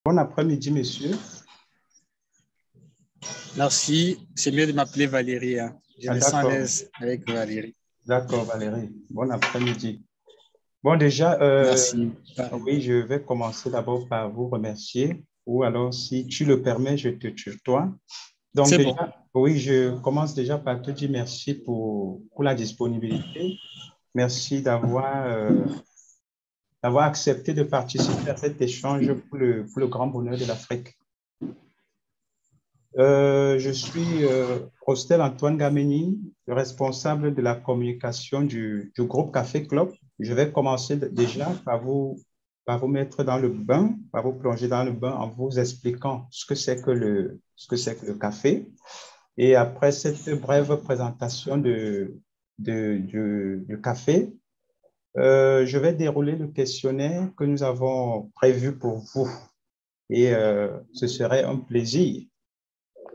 Bon après-midi, monsieur. Merci. C'est mieux de m'appeler Valérie, hein. Je me sens à D'accord. l'aise avec Valérie. D'accord, Valérie. Bon après-midi. Bon, déjà, Merci. Pareil. oui, je vais commencer d'abord par vous remercier. Ou alors, si tu le permets, je te tutoie. Donc, C'est bon. déjà, oui, je commence déjà par te dire merci pour la disponibilité. Merci d'avoir accepté de participer à cet échange pour le grand bonheur de l'Afrique. Je suis Prostel Antoine Gameni, le responsable de la communication du groupe Café Club. Je vais commencer déjà par vous mettre dans le bain, par vous plonger dans le bain en vous expliquant ce que c'est que le café. Et après cette brève présentation du café, je vais dérouler le questionnaire que nous avons prévu pour vous. Et ce serait un plaisir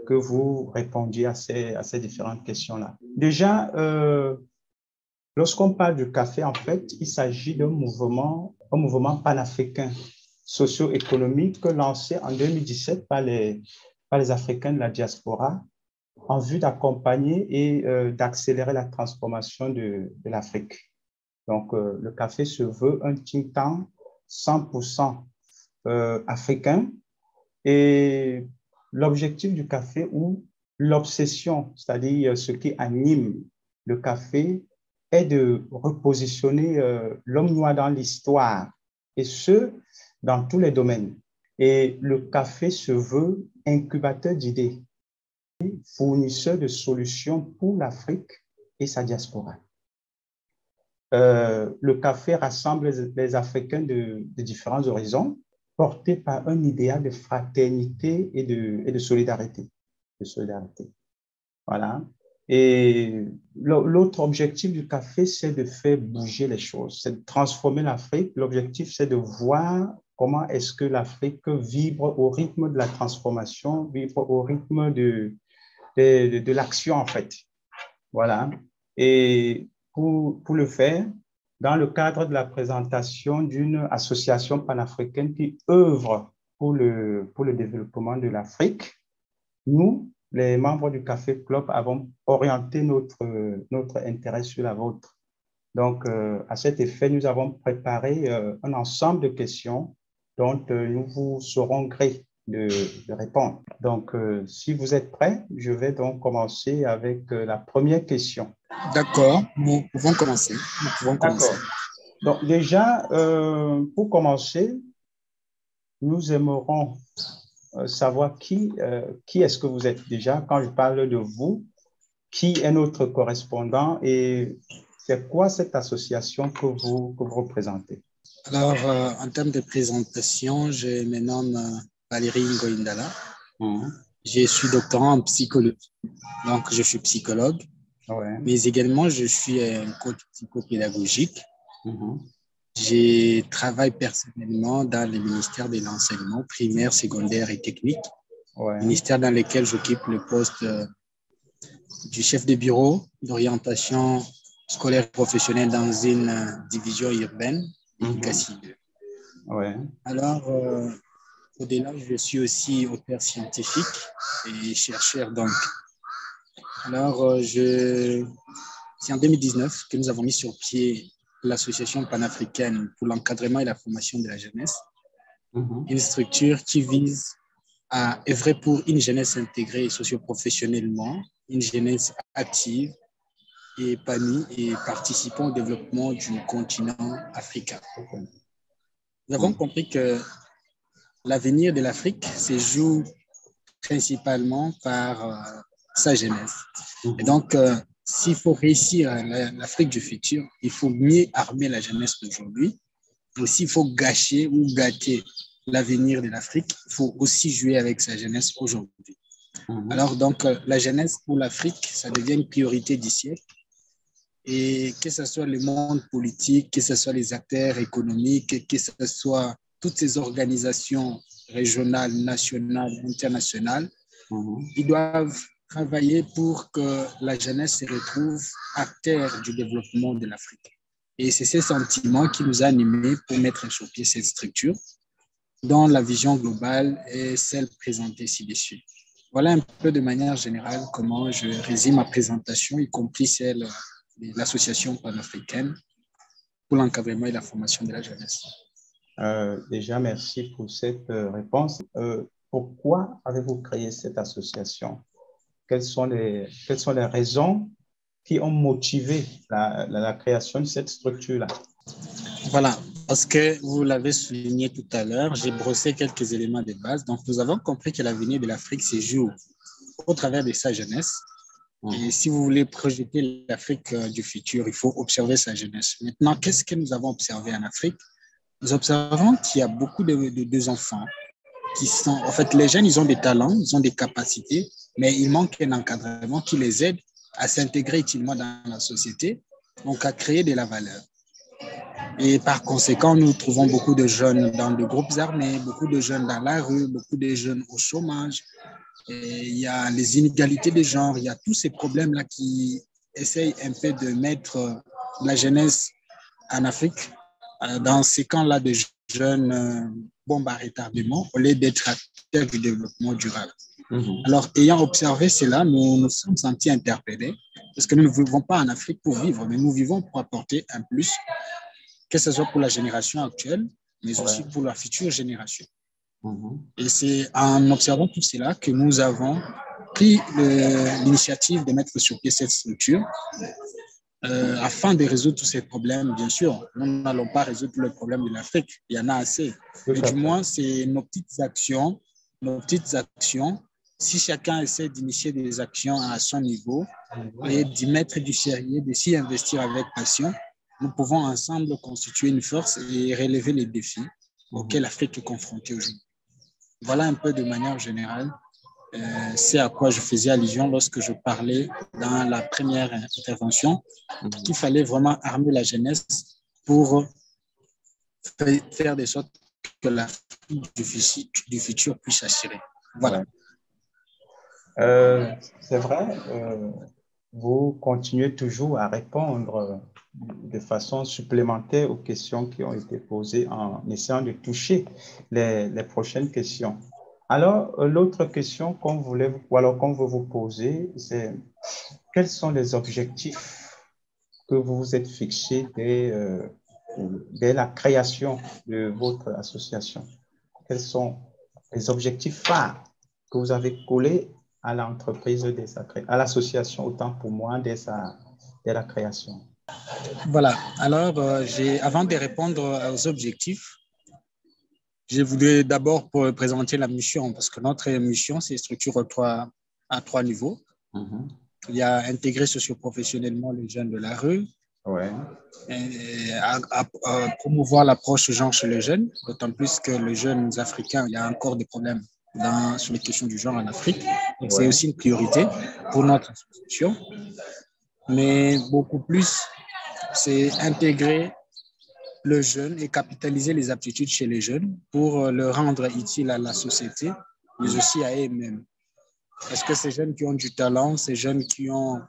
que vous répondiez à ces différentes questions-là. Déjà, lorsqu'on parle du café, en fait, il s'agit d'un mouvement panafricain socio-économique lancé en 2017 par les Africains de la diaspora en vue d'accompagner et d'accélérer la transformation de l'Afrique. Donc, le café se veut un think tank 100% africain. Et l'objectif du café ou l'obsession, c'est-à-dire ce qui anime le café, est de repositionner l'homme noir dans l'histoire, et ce, dans tous les domaines. Et le café se veut incubateur d'idées, fournisseur de solutions pour l'Afrique et sa diaspora. Le café rassemble les Africains de différents horizons, porté par un idéal de fraternité et de solidarité. De solidarité. Voilà. Et l'autre objectif du café, c'est de faire bouger les choses, c'est de transformer l'Afrique. L'objectif, c'est de voir comment est-ce que l'Afrique vibre au rythme de la transformation, vibre au rythme de l'action, en fait. Voilà. Et pour le faire, dans le cadre de la présentation d'une association panafricaine qui œuvre pour le développement de l'Afrique, nous, les membres du Café Club, avons orienté notre intérêt sur la vôtre. Donc, à cet effet, nous avons préparé un ensemble de questions dont nous vous serons gré de répondre. Donc, si vous êtes prêts, je vais donc commencer avec la première question. D'accord. Nous pouvons commencer. D'accord. Donc, déjà, pour commencer, nous aimerons savoir qui est-ce que vous êtes déjà. Quand je parle de vous, qui est notre correspondant et c'est quoi cette association que vous représentez? Alors, en termes de présentation, je me nomme Valérie Ngoïndala. Je suis doctorant en psychologie, donc je suis psychologue, Ouais. mais également je suis un coach psychopédagogique. Mhm. Je travaille personnellement dans le ministère de l'enseignement primaire, secondaire et technique, Ouais. ministère dans lequel j'occupe le poste du chef de bureau d'orientation scolaire professionnelle dans une division urbaine d'Inkasi. Ouais. Alors, au-delà, je suis aussi auteur scientifique et chercheur. Donc. Alors, c'est en 2019 que nous avons mis sur pied l'Association panafricaine pour l'encadrement et la formation de la jeunesse, une structure qui vise à œuvrer pour une jeunesse intégrée socio-professionnellement, une jeunesse active et épanouie et participant au développement du continent africain. Nous avons compris que l'avenir de l'Afrique se joue principalement par sa jeunesse. Et donc, s'il faut réussir l'Afrique du futur, il faut mieux armer la jeunesse d'aujourd'hui. Et s'il faut gâcher ou gâter l'avenir de l'Afrique, il faut aussi jouer avec sa jeunesse aujourd'hui. Alors, donc, la jeunesse pour l'Afrique, ça devient une priorité du siècle. Et que ce soit le monde politique, que ce soit les acteurs économiques, que ce soit toutes ces organisations régionales, nationales, internationales, ils doivent travailler pour que la jeunesse se retrouve acteur du développement de l'Afrique. Et c'est ce sentiment qui nous a animés pour mettre sur pied cette structure. dont la vision globale est celle présentée ci-dessus. Voilà un peu de manière générale comment je résume ma présentation, y compris celle de l'Association panafricaine pour l'encadrement et la formation de la jeunesse. Déjà, merci pour cette réponse. Pourquoi avez-vous créé cette association? Quelles sont les raisons qui ont motivé la création de cette structure-là? Voilà, parce que vous l'avez souligné tout à l'heure, j'ai brossé quelques éléments de base. Donc, nous avons compris que l'avenir de l'Afrique se joue au travers de sa jeunesse. Et si vous voulez projeter l'Afrique du futur, il faut observer sa jeunesse. Maintenant, qu'est-ce que nous avons observé en Afrique? Nous observons qu'il y a beaucoup de enfants qui sont, en fait, les jeunes, ils ont des talents, ils ont des capacités, mais il manque un encadrement qui les aide à s'intégrer utilement dans la société, donc à créer de la valeur. Et par conséquent, nous trouvons beaucoup de jeunes dans des groupes armés, beaucoup de jeunes dans la rue, beaucoup de jeunes au chômage. Et il y a les inégalités de genre, il y a tous ces problèmes-là qui essayent un peu de mettre la jeunesse en Afrique dans ces camps-là de jeunes bombes à retardement au lieu d'être acteurs du développement durable. Alors, ayant observé cela, nous nous sommes sentis interpellés parce que nous ne vivons pas en Afrique pour vivre, mais nous vivons pour apporter un plus, que ce soit pour la génération actuelle, mais aussi pour la future génération. Et c'est en observant tout cela que nous avons pris l'initiative de mettre sur pied cette structure afin de résoudre tous ces problèmes. Bien sûr, nous n'allons pas résoudre le problème de l'Afrique, il y en a assez. Mais du moins, c'est nos petites actions. Si chacun essaie d'initier des actions à son niveau et d'y mettre du sérieux, de s'y investir avec passion, nous pouvons ensemble constituer une force et relever les défis auxquels l'Afrique est confrontée aujourd'hui. Voilà un peu de manière générale, c'est à quoi je faisais allusion lorsque je parlais dans la première intervention, qu'il fallait vraiment armer la jeunesse pour faire de sorte que l'Afrique du futur puisse assurer. Voilà. C'est vrai, vous continuez toujours à répondre de façon supplémentaire aux questions qui ont été posées en essayant de toucher les prochaines questions. Alors, l'autre question qu'on veut vous poser, c'est quels sont les objectifs que vous vous êtes fixés dès la création de votre association? Quels sont les objectifs phares que vous avez collés à l'entreprise, à l'association, autant pour moi, dès la création? Voilà. Alors, avant de répondre aux objectifs, je voudrais d'abord présenter la mission, parce que notre mission, c'est structure à trois niveaux. Il y a intégrer socio-professionnellement les jeunes de la rue, et à promouvoir l'approche genre chez les jeunes, d'autant plus que les jeunes africains, il y a encore des problèmes sur les questions du genre en Afrique. Donc, c'est aussi une priorité pour notre association. Mais beaucoup plus, c'est intégrer le jeune et capitaliser les aptitudes chez les jeunes pour le rendre utile à la société, mais aussi à eux-mêmes. Parce que ces jeunes qui ont du talent, ces jeunes qui ont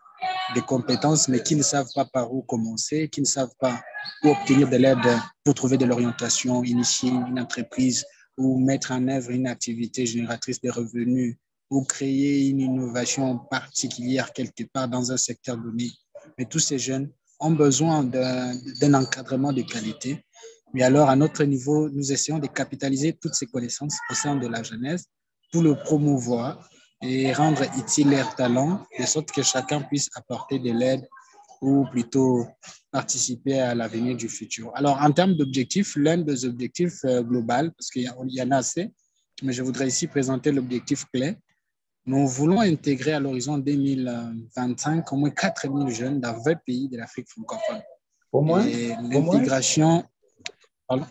des compétences, mais qui ne savent pas par où commencer, qui ne savent pas où obtenir de l'aide pour trouver de l'orientation, initier une entreprise ou mettre en œuvre une activité génératrice de revenus ou créer une innovation particulière quelque part dans un secteur donné. Mais tous ces jeunes ont besoin d'un encadrement de qualité. Mais alors, à notre niveau, nous essayons de capitaliser toutes ces connaissances au sein de la jeunesse pour le promouvoir et rendre utile leurs talents, de sorte que chacun puisse apporter de l'aide ou plutôt participer à l'avenir du futur. Alors, en termes d'objectifs, l'un des objectifs globaux, parce qu'il y en a assez, mais je voudrais ici présenter l'objectif clé. Nous voulons intégrer à l'horizon 2025 au moins 4000 jeunes dans 20 pays de l'Afrique francophone. Au moins? Et l'intégration... Pardon?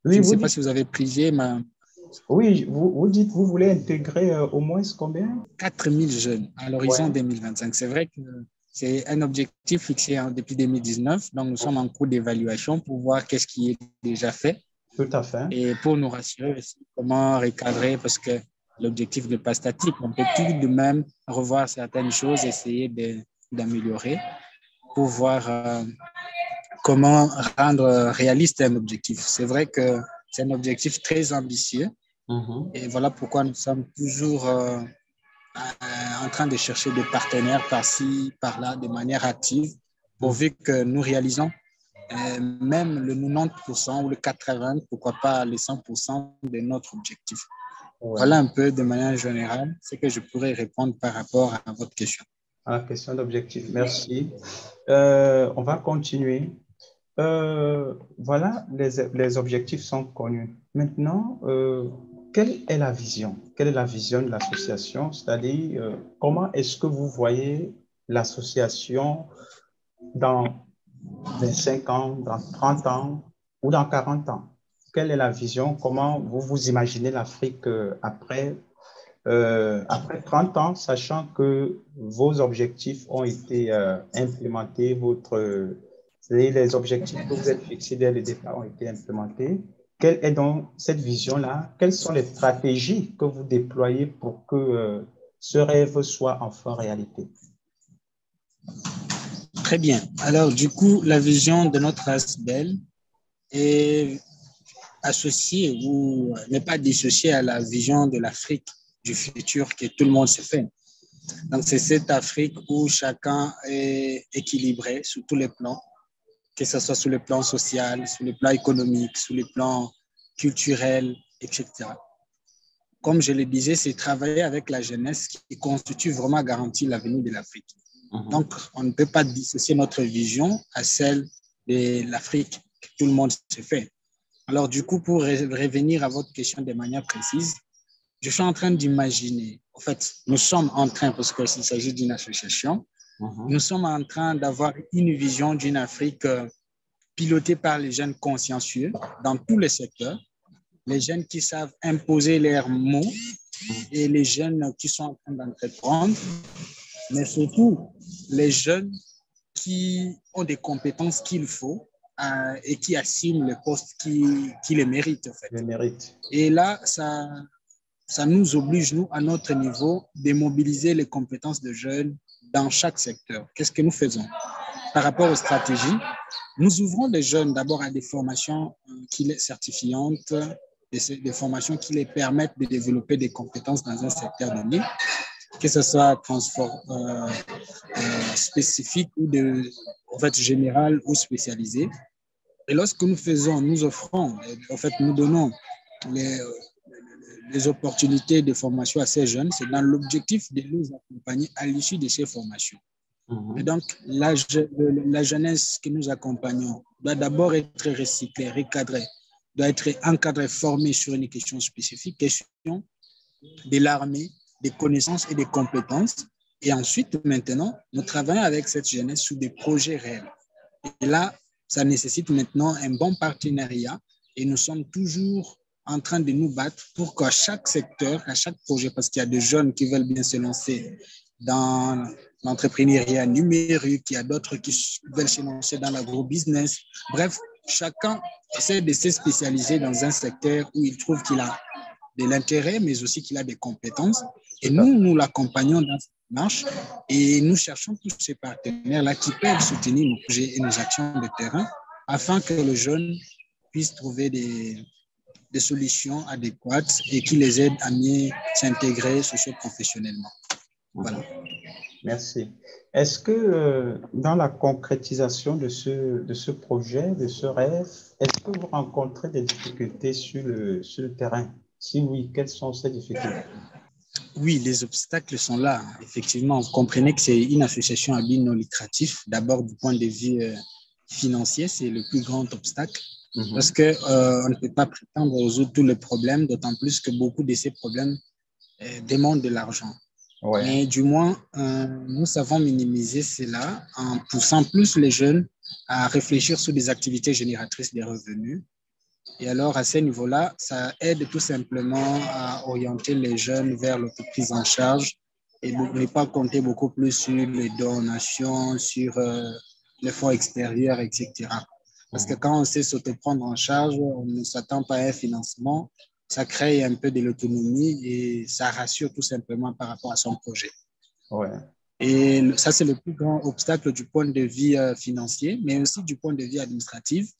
Oui, je ne sais pas si vous avez prisé ma... Oui, vous dites, vous voulez intégrer au moins combien? 4000 jeunes à l'horizon 2025. C'est vrai que c'est un objectif fixé depuis 2019. Donc, nous sommes en cours d'évaluation pour voir qu'est-ce qui est déjà fait. Tout à fait. Et pour nous rassurer aussi comment recadrer, parce que l'objectif n'est pas statique. On peut tout de même revoir certaines choses, essayer d'améliorer pour voir comment rendre réaliste un objectif. C'est vrai que C'est un objectif très ambitieux. Et voilà pourquoi nous sommes toujours en train de chercher des partenaires par-ci, par-là, de manière active, pourvu que nous réalisons même le 90% ou le 80%, pourquoi pas les 100% de notre objectif. Ouais. Voilà un peu de manière générale ce que je pourrais répondre par rapport à votre question. À la question d'objectif, merci. On va continuer. Voilà, les objectifs sont connus. Maintenant, quelle est la vision? Quelle est la vision de l'association? C'est-à-dire, comment est-ce que vous voyez l'association dans 25 ans, dans 30 ans ou dans 40 ans? Quelle est la vision? Comment vous vous imaginez l'Afrique après 30 ans, sachant que vos objectifs ont été implémentés, les objectifs que vous êtes fixés dès le départ ont été implémentés. Quelle est donc cette vision-là? Quelles sont les stratégies que vous déployez pour que ce rêve soit enfin réalité? Très bien. Alors, du coup, la vision de notre ASBEL est associée ou n'est pas dissociée à la vision de l'Afrique du futur que tout le monde se fait. Donc, c'est cette Afrique où chacun est équilibré sur tous les plans, que ce soit sur le plan social, sur le plan économique, sur le plan culturel, etc. Comme je le disais, c'est travailler avec la jeunesse qui constitue vraiment garantie l'avenir de l'Afrique. Donc, on ne peut pas dissocier notre vision à celle de l'Afrique que tout le monde se fait. Alors, du coup, pour revenir à votre question de manière précise, je suis en train d'imaginer, en fait, nous sommes en train, parce qu'il s'agit d'une association, nous sommes en train d'avoir une vision d'une Afrique pilotée par les jeunes consciencieux dans tous les secteurs, les jeunes qui savent imposer leurs mots et les jeunes qui sont en train d'entreprendre, mais surtout les jeunes qui ont des compétences qu'il faut et qui assument le poste qui les méritent, en fait. Les mérites. Et là, ça nous oblige, nous, à notre niveau, de mobiliser les compétences de jeunes dans chaque secteur. Qu'est-ce que nous faisons? Par rapport aux stratégies, nous ouvrons les jeunes d'abord à des formations qui les certifiantes, des formations qui les permettent de développer des compétences dans un secteur donné, que ce soit spécifique ou en fait, général ou spécialisé. Et lorsque nous faisons, nous offrons, en fait, nous donnons les opportunités de formation à ces jeunes, c'est dans l'objectif de les accompagner à l'issue de ces formations. Et donc, la jeunesse que nous accompagnons doit d'abord être recyclée, recadrée, doit être encadrée, formée sur une question spécifique, question de l'armée, des connaissances et des compétences. Et ensuite, maintenant, nous travaillons avec cette jeunesse sur des projets réels. Et là, ça nécessite maintenant un bon partenariat et nous sommes toujours en train de nous battre pour qu'à chaque secteur, à chaque projet, parce qu'il y a des jeunes qui veulent bien se lancer dans l'entrepreneuriat numérique, il y a d'autres qui veulent se lancer dans l'agro-business. Bref, chacun essaie de se spécialiser dans un secteur où il trouve qu'il a de l'intérêt, mais aussi qu'il a des compétences. Et nous l'accompagnons dans cette marche et nous cherchons tous ces partenaires-là qui peuvent soutenir nos projets et nos actions de terrain afin que le jeune puisse trouver des solutions adéquates et qui les aident à mieux s'intégrer socio-professionnellement. Voilà. Merci. Est-ce que dans la concrétisation de ce projet, de ce rêve, est-ce que vous rencontrez des difficultés sur le terrain? Si oui, quelles sont ces difficultés? Oui, les obstacles sont là. Effectivement, vous comprenez que c'est une association à but non lucratif. D'abord, du point de vue financier, c'est le plus grand obstacle. Parce qu'on ne peut pas prétendre résoudre tous les problèmes, d'autant plus que beaucoup de ces problèmes demandent de l'argent. Ouais. Mais du moins, nous savons minimiser cela en poussant plus les jeunes à réfléchir sur des activités génératrices de revenus. Et alors, à ce niveau-là, ça aide tout simplement à orienter les jeunes vers l'autoprise en charge et ne pas compter beaucoup plus sur les donations, sur les fonds extérieurs, etc. Parce que quand on sait s'auto-prendre en charge, on ne s'attend pas à un financement, ça crée un peu de l'autonomie et ça rassure tout simplement par rapport à son projet. Ouais. Et ça, c'est le plus grand obstacle du point de vue financier, mais aussi du point de vue administratif.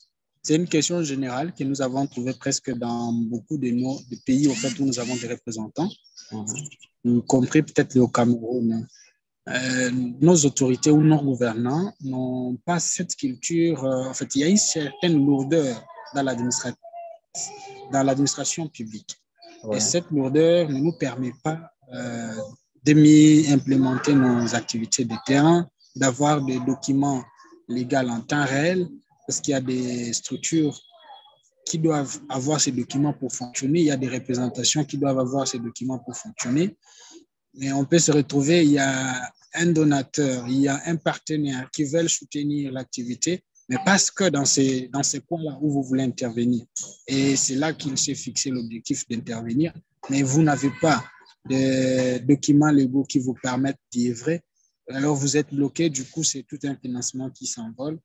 C'est une question générale que nous avons trouvée presque dans beaucoup de nos de pays au fait, où nous avons des représentants, y compris peut-être le Cameroun. Nos autorités ou nos gouvernants n'ont pas cette culture. En fait, il y a une certaine lourdeur dans l'administration publique. Ouais. Et cette lourdeur ne nous permet pas de mieux implémenter nos activités de terrain, d'avoir des documents légaux en temps réel, parce qu'il y a des structures qui doivent avoir ces documents pour fonctionner, il y a des représentations qui doivent avoir ces documents pour fonctionner. Mais on peut se retrouver, il y a un donateur, il y a un partenaire qui veulent soutenir l'activité, mais parce que dans ces points-là où vous voulez intervenir, et c'est là qu'il s'est fixé l'objectif d'intervenir, mais vous n'avez pas de documents légaux qui vous permettent d'y œuvrer, alors vous êtes bloqué, du coup, c'est tout un financement qui s'envole.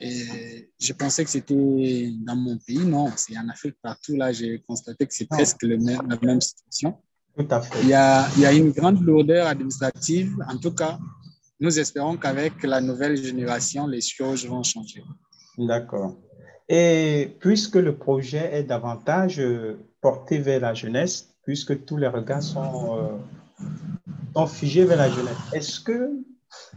Et je pensais que c'était dans mon pays, non, c'est en Afrique partout, là, j'ai constaté que c'est presque la même situation. Tout à fait. Il y a une grande lourdeur administrative. En tout cas, nous espérons qu'avec la nouvelle génération, les choses vont changer. D'accord. Et puisque le projet est davantage porté vers la jeunesse, puisque tous les regards sont figés vers la jeunesse, est-ce que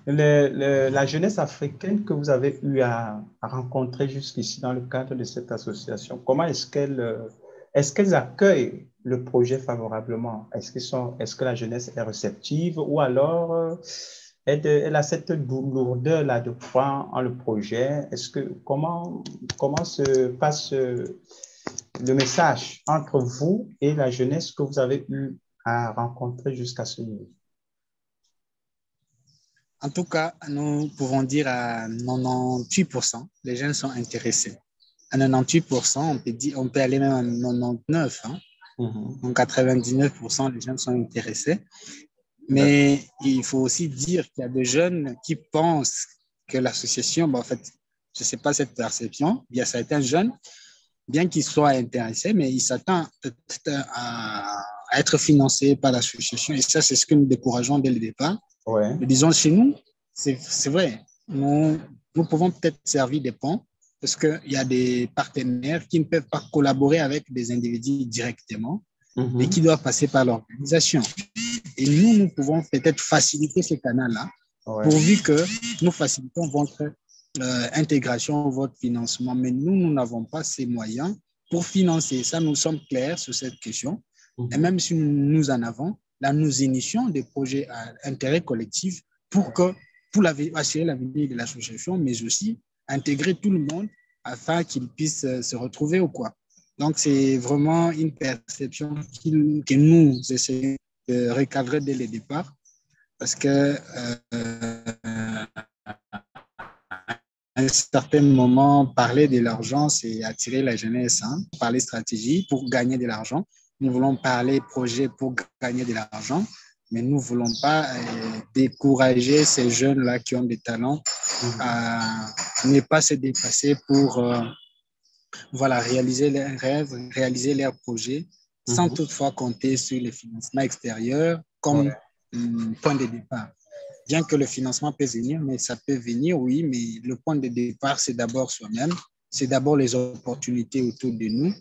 la jeunesse africaine que vous avez eu à rencontrer jusqu'ici dans le cadre de cette association, comment est-ce qu'elles accueillent le projet favorablement? Est-ce que la jeunesse est réceptive ou alors elle a cette lourdeur-là de croire en le projet? Comment se passe le message entre vous et la jeunesse que vous avez eu à rencontrer jusqu'à ce niveau? En tout cas, nous pouvons dire à 98%, les jeunes sont intéressés. À 98%, on peut aller même à 99%. Hein. Donc, 99%, les jeunes sont intéressés. Mais il faut aussi dire qu'il y a des jeunes qui pensent que l'association, en fait, je ne sais pas cette perception, il y a certains jeunes, bien qu'ils soient intéressés, mais ils s'attendent à être financés par l'association. Et ça, c'est ce que nous décourageons dès le départ. Ouais. Mais disons, chez nous, c'est vrai, nous pouvons peut-être servir des ponts parce qu'il y a des partenaires qui ne peuvent pas collaborer avec des individus directement, mais qui doivent passer par l'organisation. Et nous pouvons peut-être faciliter ce canal-là, pourvu que nous facilitons votre intégration, votre financement. Mais nous n'avons pas ces moyens pour financer. Ça, nous sommes clairs sur cette question. Et même si nous en avons, là, nous initions des projets à intérêt collectif pour assurer l'avenir de l'association, mais aussi intégrer tout le monde afin qu'ils puissent se retrouver ou quoi. Donc, c'est vraiment une perception que nous essayons de recadrer dès le départ parce que à un certain moment, parler de l'argent, c'est attirer la jeunesse, hein, parler stratégie pour gagner de l'argent. Nous voulons parler projet pour gagner de l'argent, mais nous ne voulons pas décourager ces jeunes-là qui ont des talents à ne pas se dépasser pour réaliser leurs rêves, réaliser leurs projets, sans toutefois compter sur les financements extérieurs comme point de départ. Bien que le financement peut venir, mais ça peut venir, oui, mais le point de départ, c'est d'abord soi-même, c'est d'abord les opportunités autour de nous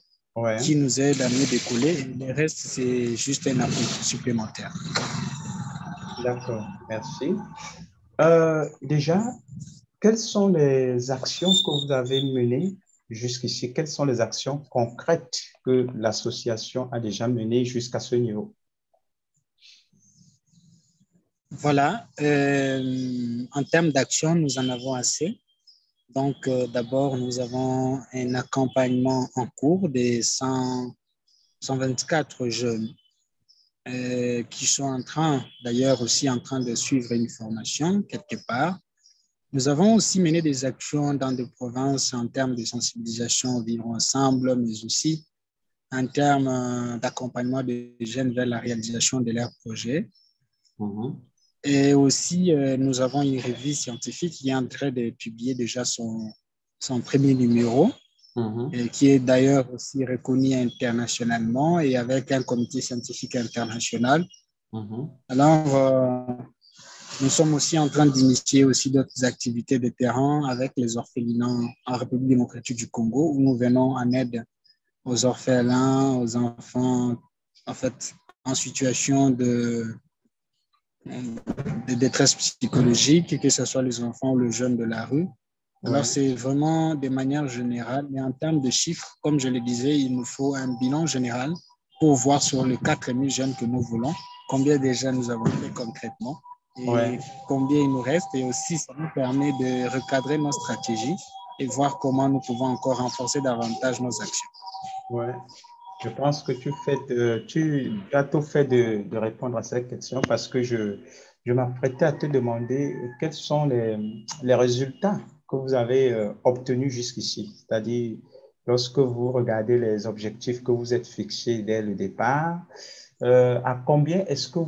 qui nous aident à mieux décoller. Et le reste, c'est juste un appui supplémentaire. D'accord, merci. Déjà, quelles sont les actions que vous avez menées jusqu'ici? Quelles sont les actions concrètes que l'association a déjà menées jusqu'à ce niveau? Voilà, en termes d'action, nous en avons assez. Donc, d'abord, nous avons un accompagnement en cours de 124 jeunes qui sont d'ailleurs aussi en train de suivre une formation quelque part. Nous avons aussi mené des actions dans des provinces en termes de sensibilisation au vivre ensemble, mais aussi en termes d'accompagnement des jeunes vers la réalisation de leurs projets. Et aussi, nous avons une revue scientifique qui est en train de publier déjà son premier numéro, et qui est d'ailleurs aussi reconnu internationalement et avec un comité scientifique international. Alors, Nous sommes aussi en train d'initier aussi d'autres activités de terrain avec les orphelinats en République démocratique du Congo, où nous venons en aide aux orphelins, aux enfants, en fait, en situation de détresse psychologique, que ce soit les enfants ou les jeunes de la rue. Alors, Ouais. c'est vraiment de manière générale, mais en termes de chiffres, comme je le disais, il nous faut un bilan général pour voir sur les 4000 jeunes que nous voulons, combien déjà nous avons fait concrètement Ouais. et combien il nous reste. Et aussi, ça nous permet de recadrer nos stratégies et voir comment nous pouvons encore renforcer davantage nos actions. Ouais. Je pense que tu as tout fait de répondre à cette question parce que je m'apprêtais à te demander quels sont les résultats que vous avez obtenus jusqu'ici. C'est-à-dire, lorsque vous regardez les objectifs que vous êtes fixés dès le départ, à combien est-ce que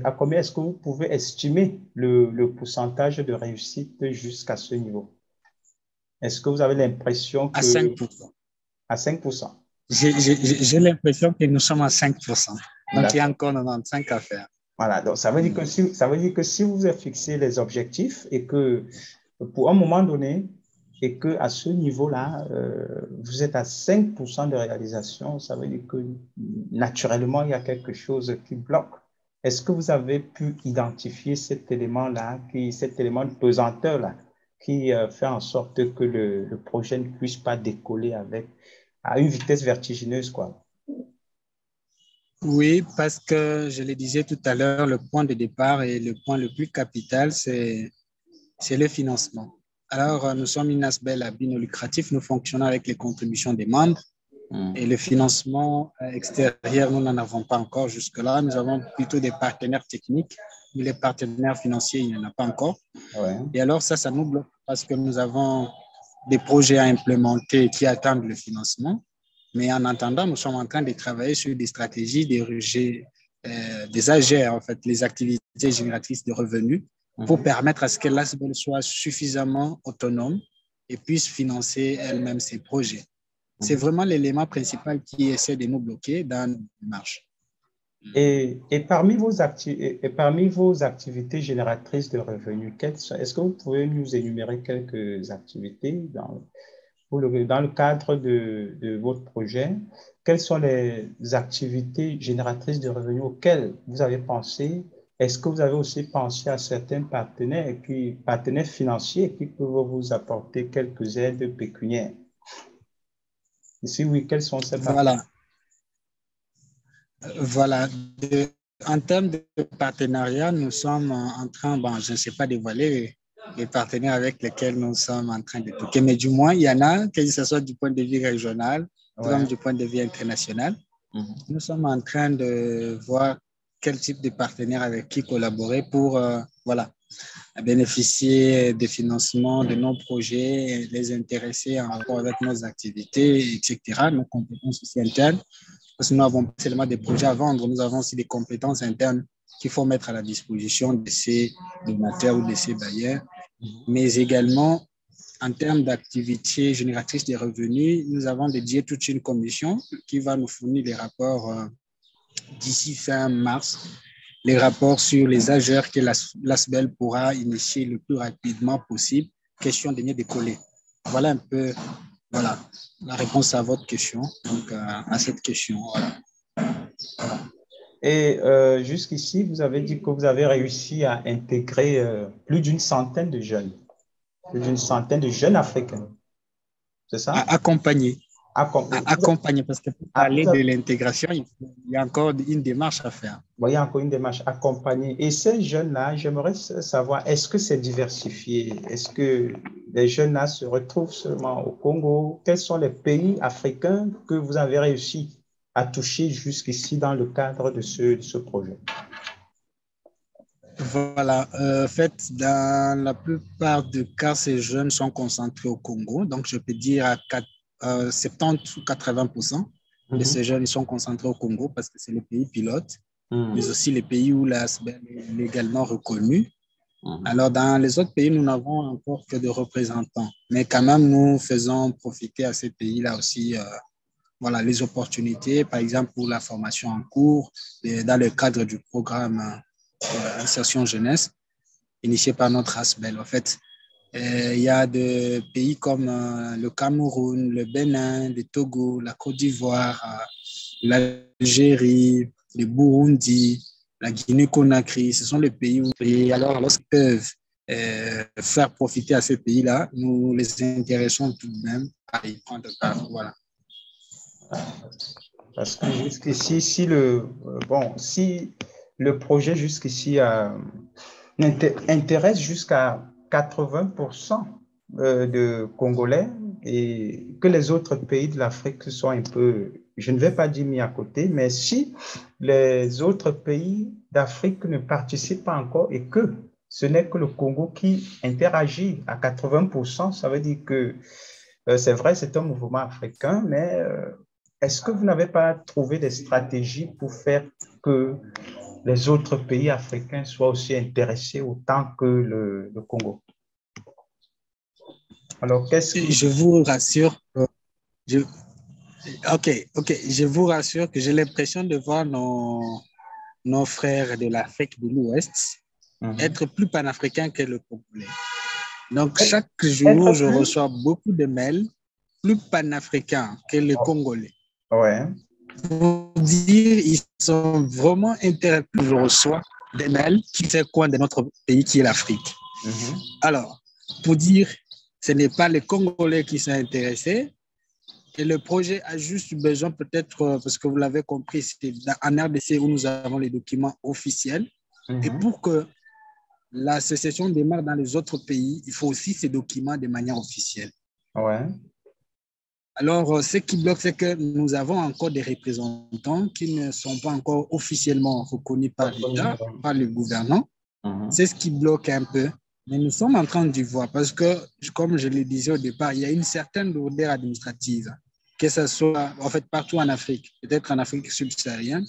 à combien est-ce que vous pouvez estimer le pourcentage de réussite jusqu'à ce niveau? Est-ce que vous avez l'impression À que 5%. à 5%? J'ai l'impression que nous sommes à 5%. Donc, il y a D'accord. encore 95 à faire. Voilà, donc ça veut dire que ça veut dire que si vous avez fixé les objectifs et que pour un moment donné, et que à ce niveau-là, vous êtes à 5% de réalisation, ça veut dire que naturellement, il y a quelque chose qui bloque. Est-ce que vous avez pu identifier cet élément-là, cet élément de pesanteur-là, qui fait en sorte que le projet ne puisse pas décoller à une vitesse vertigineuse, quoi? Oui, parce que je le disais tout à l'heure, le point de départ et le point le plus capital, c'est le financement. Alors, nous sommes une ASBEL à but non lucratif. Nous fonctionnons avec les contributions des membres et le financement extérieur, nous n'en avons pas encore jusque-là. Nous avons plutôt des partenaires techniques, mais les partenaires financiers, il n'y en a pas encore. Ouais. Et alors, ça nous bloque parce que nous avons des projets à implémenter qui attendent le financement. Mais en attendant, nous sommes en train de travailler sur des stratégies, des AGR, en fait, les activités génératrices de revenus, pour permettre à ce que l'ASBEL soit suffisamment autonome et puisse financer elle-même ses projets. C'est vraiment l'élément principal qui essaie de nous bloquer dans la démarche. Et parmi vos activités génératrices de revenus, est-ce que vous pouvez nous énumérer quelques activités dans le cadre de votre projet? Quelles sont les activités génératrices de revenus auxquelles vous avez pensé? Est-ce que vous avez aussi pensé à certains partenaires financiers qui peuvent vous apporter quelques aides pécuniaires? Et si oui, quels sont ces partenaires? Voilà. Voilà. En termes de partenariat, nous sommes en train, bon, je ne sais pas dévoiler les partenaires avec lesquels nous sommes en train de toquer, mais du moins, il y en a, que ce soit du point de vue régional, comme du point de vue international. Nous sommes en train de voir quel type de partenaire avec qui collaborer pour voilà, bénéficier des financements de nos projets, les intéresser en rapport avec nos activités, etc., nos compétences aussi internes. Parce que nous n'avons pas seulement des projets à vendre, nous avons aussi des compétences internes qu'il faut mettre à la disposition de ces donateurs ou de ces bailleurs. Mais également, en termes d'activités génératrices de revenus, nous avons dédié toute une commission qui va nous fournir des rapports d'ici fin mars, les rapports sur les AGR que l'ASBEL pourra initier le plus rapidement possible. Question de mieux décoller. Voilà un peu voilà, la réponse à votre question, donc à cette question. Voilà. Et jusqu'ici, vous avez dit que vous avez réussi à intégrer plus d'une centaine de jeunes, plus d'une centaine de jeunes Africains, c'est ça? Accompagner. Accompagner, parce que pour parler de Il l'intégration, il y a encore une démarche à faire. y a encore une démarche accompagnée. Et ces jeunes-là, j'aimerais savoir, est-ce que c'est diversifié? Est-ce que les jeunes-là se retrouvent seulement au Congo? Quels sont les pays africains que vous avez réussi à toucher jusqu'ici dans le cadre de ce projet? Voilà, en fait, dans la plupart des cas, ces jeunes sont concentrés au Congo. Donc, je peux dire à 70 ou 80% de ces jeunes sont concentrés au Congo parce que c'est le pays pilote, mais aussi les pays où l'ASBEL est légalement reconnue. Alors, dans les autres pays, nous n'avons encore que des représentants. Mais quand même, nous faisons profiter à ces pays-là aussi voilà, les opportunités, par exemple pour la formation en cours, dans le cadre du programme insertion jeunesse, initié par notre ASBEL. En fait, il y a des pays comme le Cameroun, le Bénin, le Togo, la Côte d'Ivoire, l'Algérie, le Burundi, la Guinée-Conakry. Ce sont les pays où, et alors, lorsqu'ils peuvent faire profiter à ces pays-là, nous les intéressons tout de même à y prendre part. Voilà. Parce que jusqu'ici, si le projet jusqu'ici intéresse jusqu'à 80% de Congolais et que les autres pays de l'Afrique sont un peu, je ne vais pas dire mis à côté, mais si les autres pays d'Afrique ne participent pas encore et que ce n'est que le Congo qui interagit à 80%, ça veut dire que c'est vrai, c'est un mouvement africain, mais est-ce que vous n'avez pas trouvé des stratégies pour faire que les autres pays africains soient aussi intéressés autant que le Congo? Alors, qu'est-ce que... Je vous rassure, je vous rassure que j'ai l'impression de voir nos frères de l'Afrique de l'Ouest être plus panafricains que le Congolais. Donc, chaque jour, je reçois beaucoup de mails plus panafricains que les Congolais. Ouais. Pour dire, ils sont vraiment intéressés. Je reçois des mails qui savent quoi de notre pays qui est l'Afrique. Alors, pour dire, ce n'est pas les Congolais qui sont intéressés. Et le projet a juste besoin, peut-être, parce que vous l'avez compris, c'est en RDC où nous avons les documents officiels. Et pour que la sécession démarre dans les autres pays, il faut aussi ces documents de manière officielle. Ouais. Alors, ce qui bloque, c'est que nous avons encore des représentants qui ne sont pas encore officiellement reconnus par l'État, par le gouvernement. C'est ce qui bloque un peu. Mais nous sommes en train d'y voir parce que, comme je le disais au départ, il y a une certaine lourdeur administrative, que ce soit en fait partout en Afrique, peut-être en Afrique subsaharienne,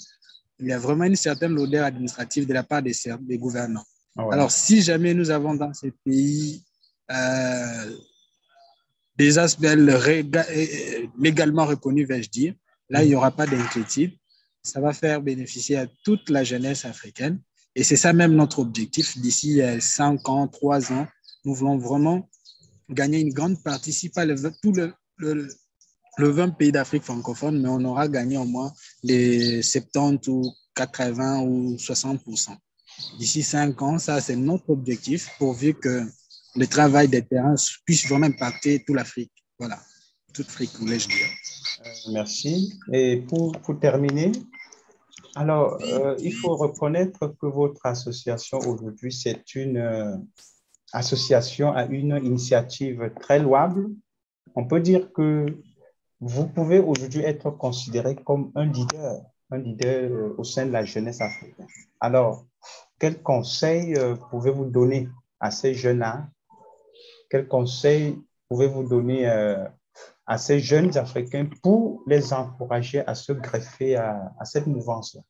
il y a vraiment une certaine lourdeur administrative de la part des gouvernants. Ouais. Alors, si jamais nous avons dans ces pays des aspects légalement reconnus, vais-je dire, là, il n'y aura pas d'inquiétude. Ça va faire bénéficier à toute la jeunesse africaine. Et c'est ça même notre objectif. D'ici 5 ans, 3 ans, nous voulons vraiment gagner une grande partie, si pas tout le 20 pays d'Afrique francophone, mais on aura gagné au moins les 70 ou 80 ou 60%. D'ici 5 ans, ça c'est notre objectif, pourvu que le travail des terrains puisse vraiment impacter toute l'Afrique. Voilà, toute l'Afrique, voulais-je dire. Merci. Et pour terminer, alors, il faut reconnaître que votre association aujourd'hui, c'est une association à une initiative très louable. On peut dire que vous pouvez aujourd'hui être considéré comme un leader au sein de la jeunesse africaine. Alors, quels conseils pouvez-vous donner à ces jeunes-là? Quels conseils pouvez-vous donner à ces jeunes Africains pour les encourager à se greffer à cette mouvance-là?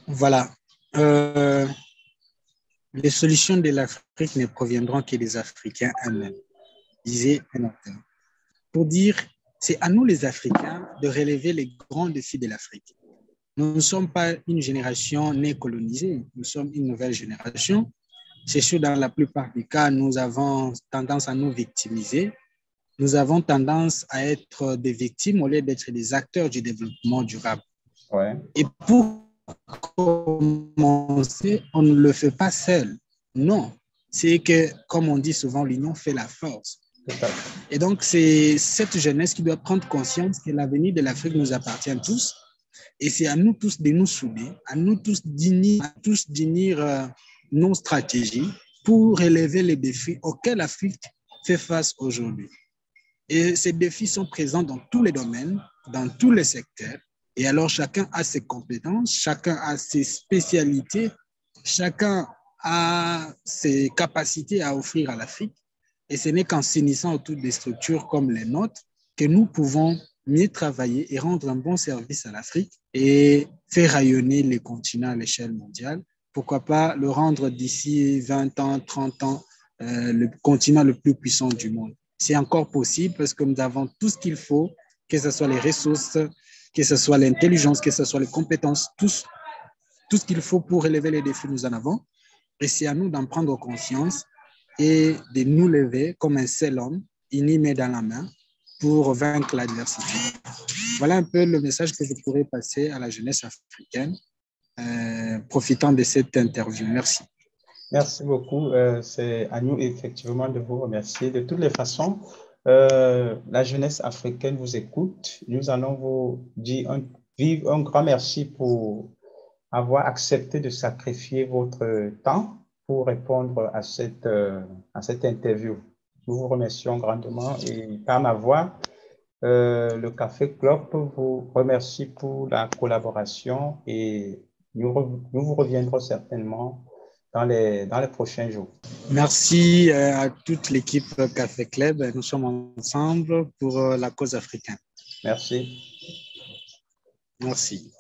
Voilà. Les solutions de l'Afrique ne proviendront que des Africains eux-mêmes, disait un auteur. Pour dire, c'est à nous les Africains de relever les grands défis de l'Afrique. Nous ne sommes pas une génération née colonisée, nous sommes une nouvelle génération. C'est sûr, dans la plupart des cas, nous avons tendance à nous victimiser. Nous avons tendance à être des victimes au lieu d'être des acteurs du développement durable. Ouais. Et pour commencer, on ne le fait pas seul. Non, c'est que, comme on dit souvent, l'union fait la force. Et donc, c'est cette jeunesse qui doit prendre conscience que l'avenir de l'Afrique nous appartient tous. Et c'est à nous tous de nous souder, à nous tous d'unir nos stratégies pour relever les défis auxquels l'Afrique fait face aujourd'hui. Et ces défis sont présents dans tous les domaines, dans tous les secteurs. Et alors, chacun a ses compétences, chacun a ses spécialités, chacun a ses capacités à offrir à l'Afrique. Et ce n'est qu'en s'unissant autour des structures comme les nôtres que nous pouvons mieux travailler et rendre un bon service à l'Afrique et faire rayonner les continents à l'échelle mondiale. Pourquoi pas le rendre d'ici 20 ans, 30 ans, le continent le plus puissant du monde. C'est encore possible parce que nous avons tout ce qu'il faut, que ce soit les ressources, que ce soit l'intelligence, que ce soit les compétences, tout tout ce qu'il faut pour relever les défis, nous en avons. Et c'est à nous d'en prendre conscience et de nous lever comme un seul homme, unis main dans la main, pour vaincre l'adversité. Voilà un peu le message que je pourrais passer à la jeunesse africaine, profitant de cette interview. Merci. Merci beaucoup. C'est à nous effectivement de vous remercier. De toutes les façons, la jeunesse africaine vous écoute. Nous allons vous dire un grand merci pour avoir accepté de sacrifier votre temps pour répondre à cette interview. Nous vous remercions grandement et par ma voix, le Café Club vous remercie pour la collaboration et nous vous reviendrons certainement dans les prochains jours. Merci à toute l'équipe Café Club. Nous sommes ensemble pour la cause africaine. Merci. Merci.